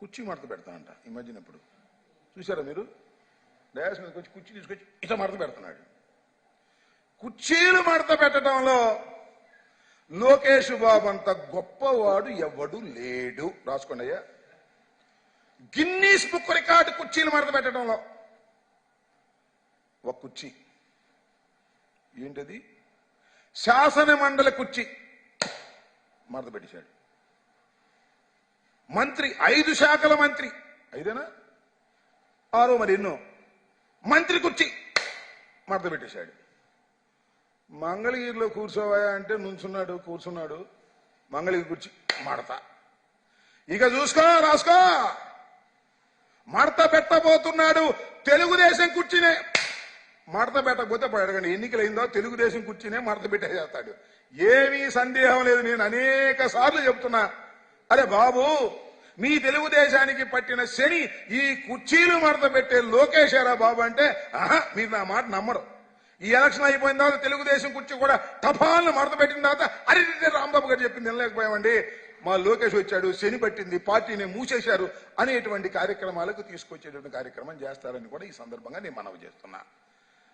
కుర్చీ మడత పెడతానంట ఈ మధ్యన. ఇప్పుడు చూసారా మీరు? డయాస్ మీదకి వచ్చి కుర్చీ తీసుకొచ్చి ఇట్లా మడత పెడుతున్నాడు. కుర్చీలు మడత పెట్టడంలో లోకేష్ బాబు అంత గొప్పవాడు ఎవడు లేడు. రాసుకోండి అయ్యా. గిన్నీస్ బుక్ రికార్డు కుర్చీలు మడత పెట్టడంలో ఒక కుర్చీ ఏంటది? శాసన మండలి కుర్చీ మడత పెట్టేశాడు. మంత్రి 5 శాఖల మంత్రి, 5ఏనా 6 మరి ఎన్నో మంత్రి కుర్చీ మడత పెట్టేశాడు. మంగళగిరిలో కూర్చోవాయా అంటే నుంచున్నాడు, కూర్చున్నాడు. మంగళగిరి కుర్చీ మడత. ఇక చూసుకో, రాసుకో, మడత పెట్టబోతున్నాడు తెలుగుదేశం కుర్చీనే. మడత పెట్టకపోతే అడగండి, ఎన్నికలైందో తెలుగుదేశం కుర్చీనే మడత పెట్టేస్తాడు. ఏమీ సందేహం లేదు. నేను అనేక సార్లు చెప్తున్నా, అరే బాబు, మీ తెలుగుదేశానికి పట్టిన శని ఈ కుర్చీలు మడత పెట్టే లోకేశారా బాబు అంటే, ఆహా, మీరు నా మాట నమ్మరు. ఈ ఎలక్షన్ అయిపోయిన తర్వాత తెలుగుదేశం కుర్చీ కూడా టపాలను మడత పెట్టిన తర్వాత అరే రాంబాబు గారు చెప్పింది వినలేకపోయామండి, మా లోకేష్ వచ్చాడు, శని పట్టింది, పార్టీని మూసేశారు అనేటువంటి కార్యక్రమాలకు తీసుకొచ్చేటువంటి కార్యక్రమం చేస్తారని కూడా ఈ సందర్భంగా నేను మనవి చేస్తున్నా.